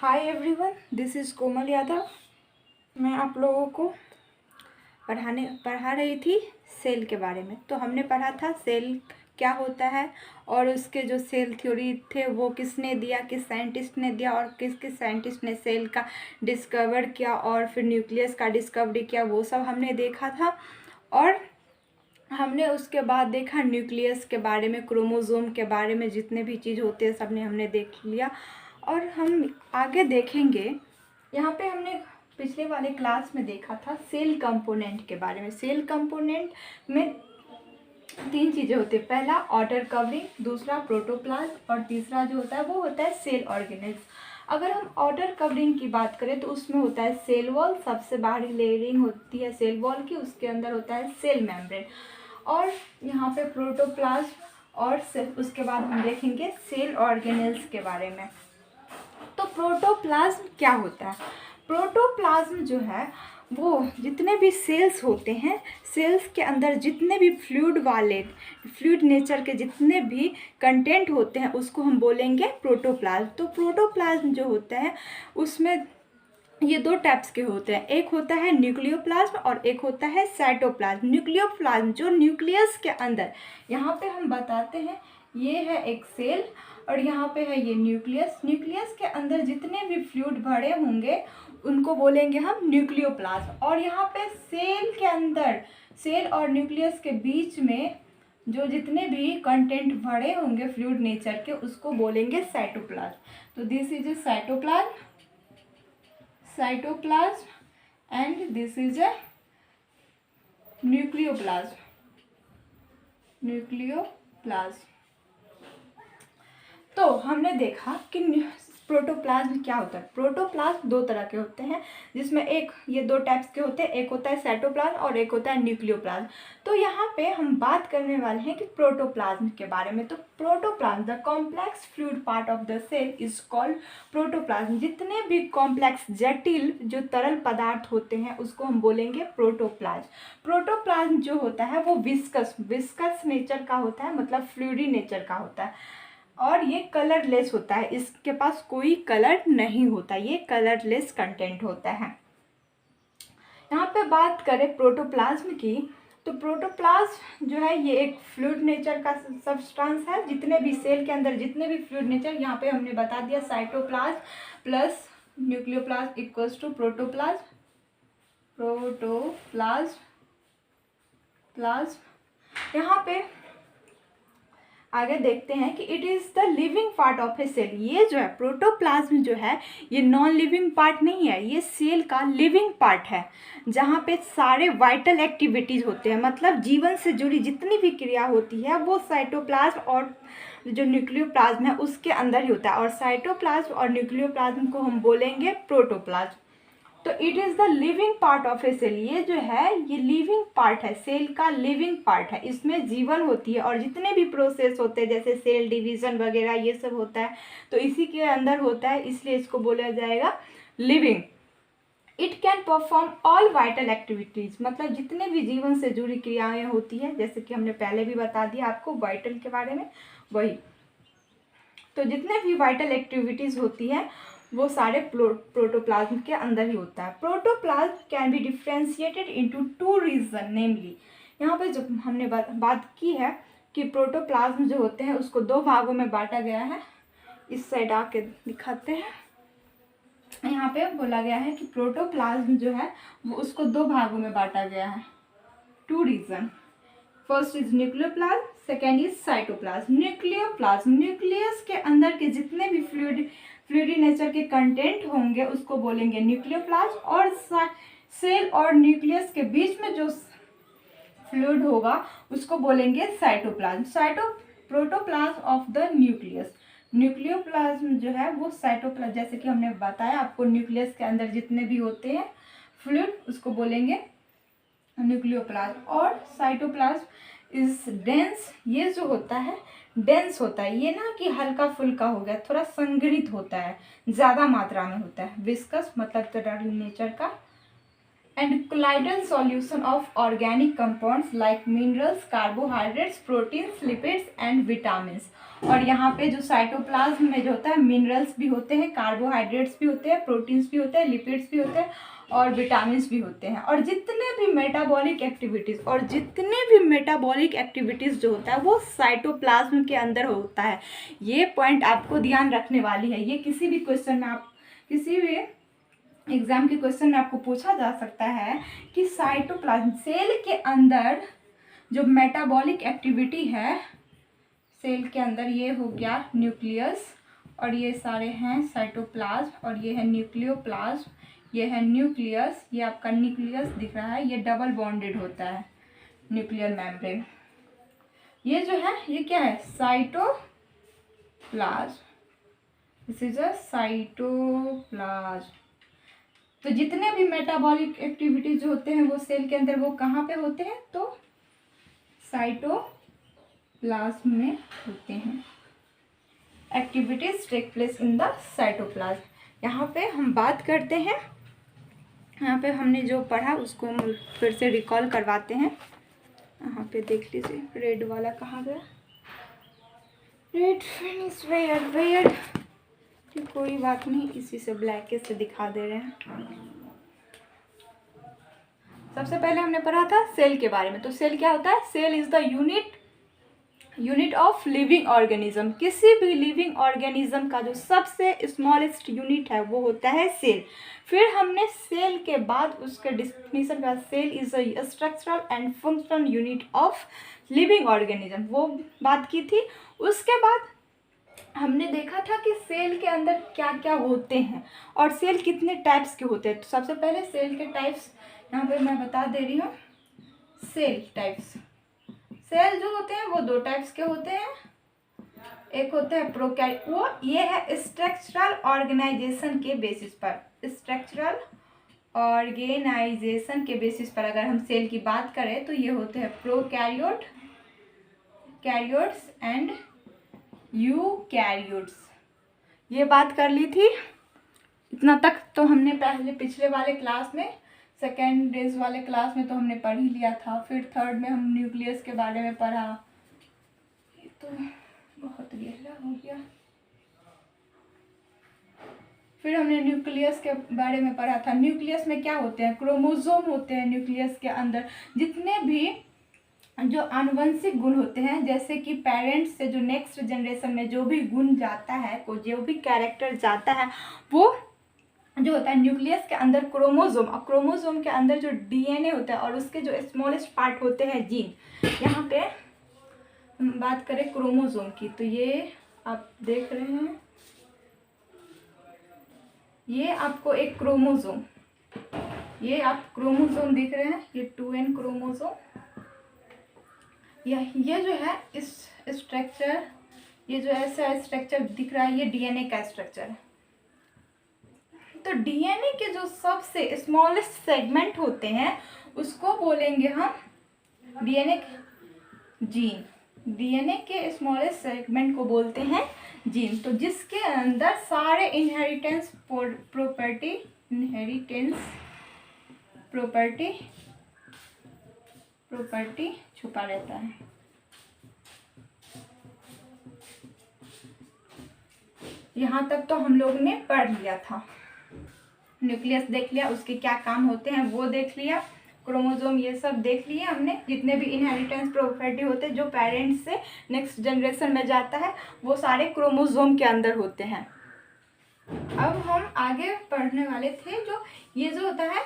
Hi everyone, this is कोमल यादव। मैं आप लोगों को पढ़ा रही थी सेल के बारे में। तो हमने पढ़ा था सेल क्या होता है और उसके जो सेल थ्योरी थे वो किसने दिया, किस साइंटिस्ट ने दिया और किस किस साइंटिस्ट ने सेल का डिस्कवर किया और फिर न्यूक्लियस का डिस्कवरी किया, वो सब हमने देखा था। और हमने उसके बाद देखा न्यूक्लियस के बारे में, क्रोमोसोम के बारे में, जितने भी चीज़ होते हैं सब ने हमने देख लिया। और हम आगे देखेंगे। यहाँ पे हमने पिछले वाले क्लास में देखा था सेल कंपोनेंट के बारे में। सेल कंपोनेंट में तीन चीज़ें होती है, पहला आउटर कवरिंग, दूसरा प्रोटोप्लाज्म और तीसरा जो होता है वो होता है सेल ऑर्गेनेल्स। अगर हम आउटर कवरिंग की बात करें तो उसमें होता है सेल वॉल, सबसे बाहरी लेयरिंग होती है सेल वॉल की, उसके अंदर होता है सेल मेम्ब्रेन। और यहाँ पे प्रोटोप्लाज्म और उसके बाद हम देखेंगे सेल ऑर्गेनेल्स के बारे में। तो प्रोटोप्लाज्म क्या होता है? प्रोटोप्लाज्म जो है वो जितने भी सेल्स होते हैं, सेल्स के अंदर जितने भी फ्लूइड नेचर के जितने भी कंटेंट होते हैं उसको हम बोलेंगे प्रोटोप्लाज्म। तो प्रोटोप्लाज्म जो होता है उसमें ये दो टाइप्स के होते हैं, एक होता है न्यूक्लियोप्लाज्म और एक होता है साइटोप्लाज्म। न्यूक्लियोप्लाज्म जो न्यूक्लियस के अंदर, यहाँ पे हम बताते हैं ये है एक सेल और यहाँ पे है ये न्यूक्लियस। न्यूक्लियस के अंदर जितने भी फ्लूइड भरे होंगे उनको बोलेंगे हम न्यूक्लियोप्लाज्म। और यहाँ पे सेल के अंदर, सेल और न्यूक्लियस के बीच में जो जितने भी कंटेंट भरे होंगे फ्लूइड नेचर के उसको बोलेंगे साइटोप्लाज्म। तो this is a cytoplasm and this is a nucleoplasm। तो हमने देखा कि प्रोटोप्लाज्म क्या होता है। प्रोटोप्लाज्म दो तरह के होते हैं, जिसमें एक ये दो टाइप्स के होते हैं, एक होता है साइटोप्लाज्म और एक होता है न्यूक्लियोप्लाज्म। तो यहाँ पे हम बात करने वाले हैं कि प्रोटोप्लाज्म के बारे में। तो protoplasm, the complex fluid part of the cell is called protoplasm. जितने भी कॉम्प्लेक्स जटिल जो तरल पदार्थ होते हैं उसको हम बोलेंगे प्रोटोप्लाज्म। प्रोटोप्लाज्म जो होता है वो विस्कस नेचर का होता है, मतलब फ्लूइडी नेचर का होता है और ये कलरलेस होता है, इसके पास कोई कलर नहीं होता, ये कलरलेस कंटेंट होता है। यहाँ पे बात करें प्रोटोप्लाज्म की, तो प्रोटोप्लाज्म जो है ये एक फ्लूइड नेचर का सब्सटेंस है। जितने भी सेल के अंदर जितने भी फ्लूइड नेचर, यहाँ पे हमने बता दिया cytoplasm plus nucleoplasm equals to protoplasm. यहाँ पे आगे देखते हैं कि it is the living part of a cell. ये जो है प्रोटोप्लाज्म जो है ये नॉन लिविंग पार्ट नहीं है, ये सेल का लिविंग पार्ट है, जहाँ पे सारे वाइटल एक्टिविटीज़ होते हैं, मतलब जीवन से जुड़ी जितनी भी क्रिया होती है वो साइटोप्लाज्म और जो न्यूक्लियोप्लाज्म है उसके अंदर ही होता है। और साइटोप्लाज्म और न्यूक्लियोप्लाज्म को हम बोलेंगे प्रोटोप्लाज्म। तो it is the living part of a cell. ये जो है ये लिविंग पार्ट है, सेल का लिविंग पार्ट है, इसमें जीवन होती है और जितने भी प्रोसेस होते हैं जैसे सेल डिवीज़न वगैरह ये सब होता है तो इसी के अंदर होता है, इसलिए इसको बोला जाएगा living. It can perform all vital activities, मतलब जितने भी जीवन से जुड़ी क्रियाएँ होती हैं, जैसे कि हमने पहले भी बता दिया आपको वाइटल के बारे में, वही। तो जितने भी वाइटल एक्टिविटीज़ होती है वो सारे प्रोटोप्लाज्म के अंदर ही होता है। Protoplasm can be differentiated into two region, namely, यहाँ पे जो हमने बात की है कि प्रोटोप्लाज्म जो होते हैं उसको दो भागों में बांटा गया है। इस साइड आके दिखाते हैं, यहाँ पे बोला गया है कि प्रोटोप्लाज्म जो है वो उसको दो भागों में बांटा गया है, two region. First is nucleoplasm, second is cytoplasm. Nucleoplasm, nucleus के अंदर के जितने भी फ्लूइडी नेचर के कंटेंट होंगे उसको बोलेंगे न्यूक्लियोप्लाज्म। और सेल और न्यूक्लियस के बीच में जो फ्लूइड होगा उसको बोलेंगे cytoplasm. Protoplasm of the nucleus. Nucleoplasm जो है वो साइटोप्लाज्म, जैसे कि हमने बताया आपको, न्यूक्लियस के अंदर जितने भी होते हैं फ्लूइड उसको बोलेंगे न्यूक्लियोप्लाज्म। और साइटोप्लाज्म इज डेंस, ये जो होता है डेंस होता है, ये ना कि हल्का फुल्का हो गया, थोड़ा संग्रहित होता है, ज़्यादा मात्रा में होता है। विस्कस मतलब तरल नेचर का। And colloidal solution of organic compounds like minerals, carbohydrates, proteins, lipids and vitamins. और यहाँ पे जो साइटोप्लाज्म में जो होता है मिनरल्स भी होते हैं, कार्बोहाइड्रेट्स भी होते हैं, प्रोटीन्स भी होते हैं, लिपिड्स भी होते हैं और विटामिन्स भी होते हैं। और जितने भी मेटाबॉलिक एक्टिविटीज़ जो होता है वो साइटोप्लाज्म के अंदर होता है। ये पॉइंट आपको ध्यान रखने वाली है। ये किसी भी क्वेश्चन में किसी भी एग्जाम के क्वेश्चन में आपको पूछा जा सकता है कि साइटोप्लाज्म सेल के अंदर जो मेटाबॉलिक एक्टिविटी है, सेल के अंदर ये हो गया न्यूक्लियस और ये सारे हैं साइटोप्लाज्म और ये है न्यूक्लियोप्लाज्म, ये है न्यूक्लियस, ये आपका न्यूक्लियस दिख रहा है, ये डबल बॉन्डेड होता है न्यूक्लियर मेम्ब्रेन। ये जो है ये क्या है cytoplasm, this is a cytoplasm. तो जितने भी मेटाबॉलिक एक्टिविटीज जो होते हैं वो सेल के अंदर वो कहाँ पे होते हैं, तो साइटोप्लाज्म में होते हैं। Activities take place in the cytoplasm. यहाँ पे हम बात करते हैं, यहाँ पे हमने जो पढ़ा उसको हम फिर से रिकॉल करवाते हैं। यहाँ पे देख लीजिए रेड वाला कहाँ गया, रेड फिनिश वेयर कोई बात नहीं, इसी से ब्लैक से दिखा दे रहे हैं। सबसे पहले हमने पढ़ा था सेल के बारे में। तो सेल क्या होता है, cell is the unit of living organism. किसी भी लिविंग ऑर्गेनिज्म का जो सबसे स्मॉलेस्ट यूनिट है वो होता है सेल। फिर हमने सेल के बाद उसके डिफिनीशन का cell is a structural and functional unit of living organism वो बात की थी। उसके बाद हमने देखा था कि सेल के अंदर क्या क्या होते हैं और सेल कितने टाइप्स के होते हैं। तो सबसे पहले सेल के टाइप्स यहाँ पे मैं बता दे रही हूँ। सेल टाइप्स, सेल जो होते हैं वो दो टाइप्स के होते हैं। एक होते हैं प्रोकैरियोट, वो ये है स्ट्रक्चरल ऑर्गेनाइजेशन के बेसिस पर, स्ट्रक्चरल ऑर्गेनाइजेशन के बेसिस पर अगर हम सेल की बात करें तो ये होते हैं प्रोकैरियोट, कैरियोट्स एंड यूकैरियोट्स। ये बात कर ली थी। इतना तक तो हमने पहले पिछले वाले क्लास में, सेकेंड डेज वाले क्लास में तो हमने पढ़ ही लिया था। फिर थर्ड में हम न्यूक्लियस के बारे में पढ़ा, ये तो बहुत गहरा हो गया। फिर हमने न्यूक्लियस के बारे में पढ़ा था। न्यूक्लियस में क्या होते हैं, क्रोमोसोम होते हैं न्यूक्लियस के अंदर। जितने भी जो आनुवंशिक गुण होते हैं, जैसे कि पेरेंट्स से जो नेक्स्ट जनरेशन में जो भी गुण जाता है, को जो भी कैरेक्टर जाता है, वो जो होता है न्यूक्लियस के अंदर क्रोमोसोम, और क्रोमोसोम के अंदर जो डीएनए होता है और उसके जो स्मॉलेस्ट पार्ट होते हैं जीन। यहाँ पे हम बात करें क्रोमोसोम की तो ये आप देख रहे हैं, ये आपको एक क्रोमोसोम, ये आप क्रोमोसोम दिख रहे हैं, ये 2n क्रोमोसोम। ये जो है इस स्ट्रक्चर, ये जो ऐसा स्ट्रक्चर दिख रहा है ये डीएनए का स्ट्रक्चर है। तो डीएनए के जो सबसे स्मॉलेस्ट सेगमेंट होते हैं उसको बोलेंगे हम डीएनए जीन। डीएनए के स्मॉलेस्ट सेगमेंट को बोलते हैं जीन। तो जिसके अंदर सारे इनहेरिटेंस प्रॉपर्टी छुपा रहता है। यहाँ तक तो हम लोग ने पढ़ लिया था। न्यूक्लियस देख लिया, उसके क्या काम होते हैं वो देख लिया, क्रोमोसोम ये सब देख लिए हमने। जितने भी इनहेरिटेंस प्रॉपर्टी होते हैं जो पेरेंट्स से नेक्स्ट जनरेशन में जाता है वो सारे क्रोमोसोम के अंदर होते हैं। अब हम आगे पढ़ने वाले थे जो ये जो होता है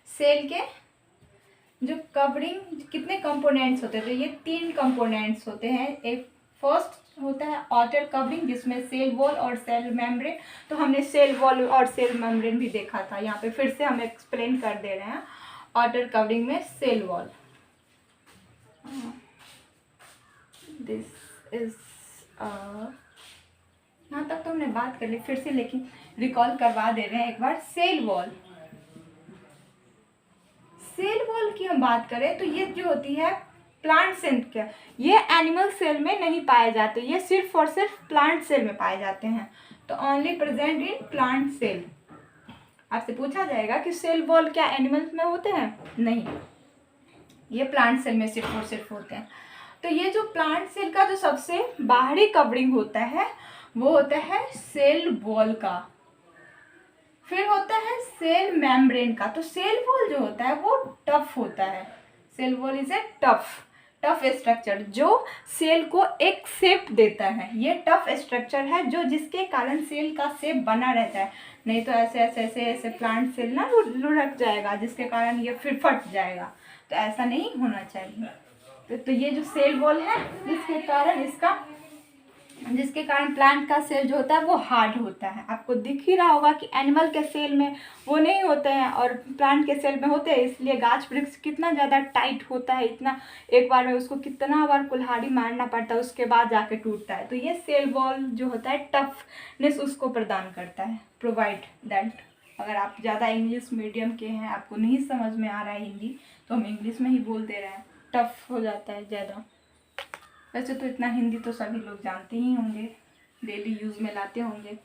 सेल के जो कवरिंग, कितने कंपोनेंट्स होते हैं। तो ये 3 कंपोनेंट्स होते हैं। एक फर्स्ट होता है आउटर कवरिंग जिसमें सेल वॉल और सेल मेम्ब्रेन। तो हमने सेल वॉल और सेल मेम्ब्रेन भी देखा था, यहाँ पे फिर से हम एक्सप्लेन कर दे रहे हैं। आउटर कवरिंग में सेल वॉल, दिस इज यहाँ तक तो हमने बात कर ली, फिर से लेकिन रिकॉल करवा दे रहे हैं एक बार। सेल वॉल, सेल वॉल की हम बात करें तो ये जो होती है प्लांट सेल के, ये एनिमल सेल में नहीं पाए जाते, ये सिर्फ और सिर्फ प्लांट सेल में पाए जाते हैं। तो only present in plant cell. आपसे पूछा जाएगा कि सेल वॉल क्या एनिमल्स में होते हैं, नहीं, ये प्लांट सेल में सिर्फ और सिर्फ होते हैं। तो ये जो प्लांट सेल का जो सबसे बाहरी कवरिंग होता है वो होता है सेल वॉल का। फिर होता है सेल मेम्ब्रेन का। तो सेल वॉल जो होता है वो टफ होता है। Cell wall is a tough structure जो सेल को एक शेप देता है। ये टफ स्ट्रक्चर है जो जिसके कारण सेल का शेप बना रहता है। नहीं तो ऐसे ऐसे ऐसे ऐसे प्लांट सेल ना वो लुढ़क जाएगा जिसके कारण ये फिर फट जाएगा। तो ऐसा नहीं होना चाहिए। तो ये जो सेल वॉल है जिसके कारण प्लांट का सेल जो होता है वो हार्ड होता है। आपको दिख ही रहा होगा कि एनिमल के सेल में वो नहीं होते हैं और प्लांट के सेल में होते हैं। इसलिए गाछ वृक्ष कितना ज़्यादा टाइट होता है, इतना एक बार में उसको कितना बार कुल्हाड़ी मारना पड़ता है उसके बाद जाके टूटता है। तो ये सेल वॉल जो होता है टफनेस उसको प्रदान करता है, प्रोवाइड दैट। अगर आप ज़्यादा इंग्लिश मीडियम के हैं, आपको नहीं समझ में आ रहा है हिंदी, तो हम इंग्लिश में ही बोल दे रहे हैं। टफ हो जाता है ज़्यादा। वैसे तो इतना हिंदी तो सभी लोग जानते ही होंगे, डेली यूज़ में लाते होंगे।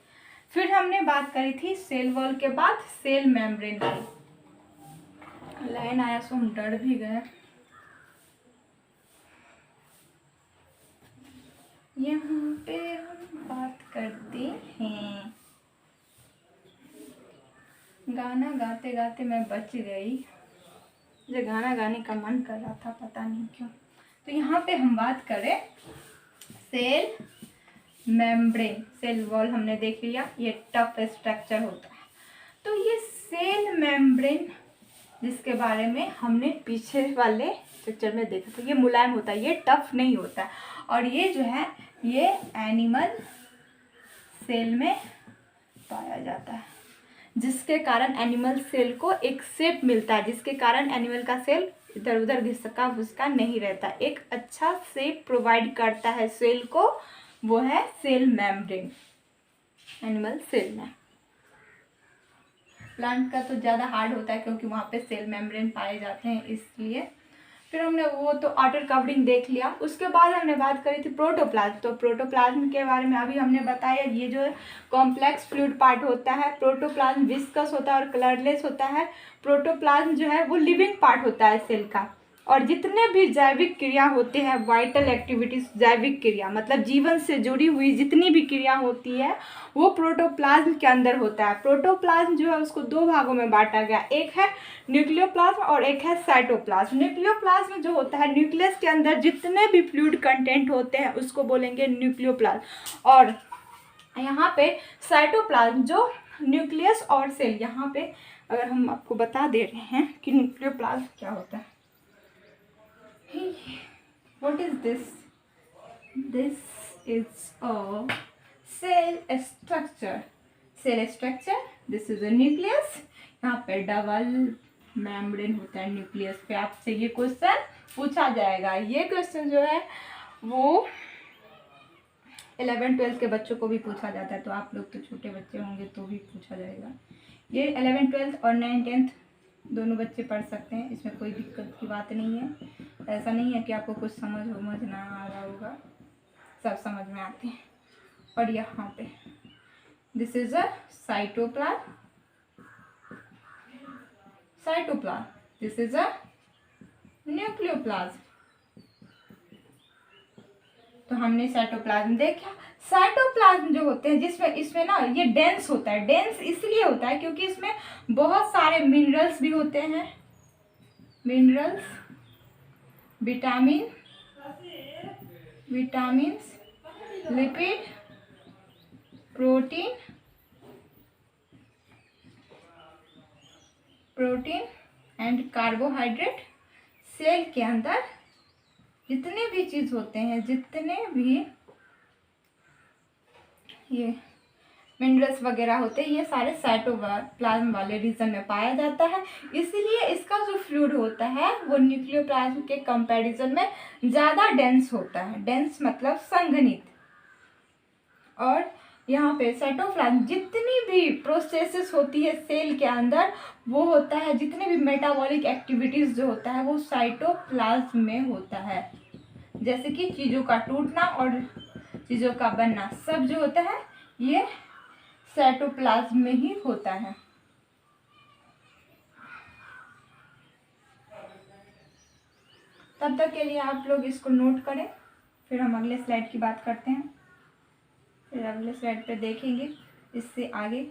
फिर हमने बात करी थी सेल वॉल के बाद सेल मेम्ब्रेन की। लाइन आया सो हम डर भी गए। यहाँ पे हम बात करते हैं, गाना गाते गाते मैं बच गई। मुझे गाना गाने का मन कर रहा था, पता नहीं क्यों। तो यहाँ पे हम बात करें सेल मेम्ब्रेन। सेल वॉल हमने देख लिया, ये टफ स्ट्रक्चर होता है। तो ये सेल मेम्ब्रेन जिसके बारे में हमने पीछे वाले स्ट्रक्चर में देखा था, ये मुलायम होता है, ये टफ नहीं होता है। और ये जो है ये एनिमल सेल में पाया जाता है, जिसके कारण एनिमल सेल को एक शेप मिलता है, जिसके कारण एनिमल का सेल इधर उधर घिसका फुसका नहीं रहता। एक अच्छा शेप प्रोवाइड करता है सेल को, वो है सेल मेम्ब्रेन एनिमल सेल में। प्लांट का तो ज़्यादा हार्ड होता है क्योंकि वहाँ पे सेल मेम्ब्रेन पाए जाते हैं, इसलिए। फिर हमने वो तो आउटर कवरिंग देख लिया। उसके बाद हमने बात करी थी प्रोटोप्लाज्म। तो प्रोटोप्लाज्म के बारे में अभी हमने बताया, ये जो कॉम्प्लेक्स फ्लूइड पार्ट होता है। प्रोटोप्लाज्म विस्कस होता है और कलरलेस होता है। प्रोटोप्लाज्म जो है वो लिविंग पार्ट होता है सेल का। और जितने भी जैविक क्रिया होते हैं, वाइटल एक्टिविटीज, जैविक क्रिया मतलब जीवन से जुड़ी हुई जितनी भी क्रिया होती है वो प्रोटोप्लाज्म के अंदर होता है। प्रोटोप्लाज्म जो है उसको दो भागों में बांटा गया, एक है न्यूक्लियोप्लाज्म और एक है साइटोप्लाज्म। न्यूक्लियोप्लाज्म जो होता है, न्यूक्लियस के अंदर जितने भी फ्लूइड कंटेंट होते हैं उसको बोलेंगे न्यूक्लियोप्लाज्म। और यहाँ पे साइटोप्लाज्म जो न्यूक्लियस और सेल, यहाँ पे अगर हम आपको बता दे रहे हैं कि न्यूक्लियोप्लाज्म क्या होता है। What is this? This is a cell structure. Cell structure. This is a nucleus. यहाँ पे डबल मेम्ब्रेन होता है न्यूक्लियस पे। आपसे ये क्वेश्चन पूछा जाएगा। ये क्वेश्चन जो है वो 11th-12th के बच्चों को भी पूछा जाता है, तो आप लोग तो छोटे बच्चे होंगे तो भी पूछा जाएगा। ये 11th, 12th और 9th, 10th दोनों बच्चे पढ़ सकते हैं, इसमें कोई दिक्कत की बात नहीं है। ऐसा नहीं है कि आपको कुछ समझ ना आ रहा होगा, सब समझ में आते हैं। और यहाँ पे this is a cytoplasm, this is a nucleoplasm. तो हमने साइटोप्लाज्म देखा। साइटोप्लाज्म जो होते हैं जिसमें इसमें ना ये डेंस होता है। डेंस इसलिए होता है क्योंकि इसमें बहुत सारे मिनरल्स भी होते हैं, minerals, vitamins, lipid, protein and carbohydrate. Cell के अंदर जितने भी चीज़ होते हैं, जितने भी ये मिनरल्स वगैरह होते हैं, ये सारे साइटोप्लाज्म वाले रीजन में पाया जाता है। इसीलिए इसका जो फ्लूइड होता है वो न्यूक्लियोप्लाज्म के कंपैरिजन में ज़्यादा डेंस होता है। डेंस मतलब संघनित। और यहाँ पे साइटोप्लाज्म जितनी भी प्रोसेसेस होती है सेल के अंदर वो होता है, जितने भी मेटाबॉलिक एक्टिविटीज़ जो होता है वो साइटोप्लाज्म में होता है। जैसे कि चीज़ों का टूटना और चीज़ों का बनना सब जो होता है ये साइटोप्लाज्म में ही होता है। तब तक के लिए आप लोग इसको नोट करें, फिर हम अगले स्लाइड की बात करते हैं, फिर अगले स्लाइड पे देखेंगे इससे आगे।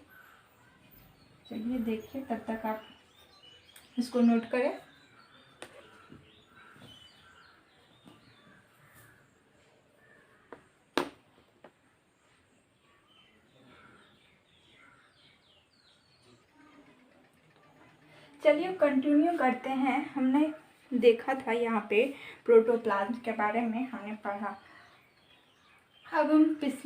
चलिए देखिए, तब तक आप इसको नोट करें। चलिए कंटिन्यू करते हैं। हमने देखा था यहाँ पे प्रोटोप्लाज्म के बारे में हमने पढ़ा। अब हम पिछले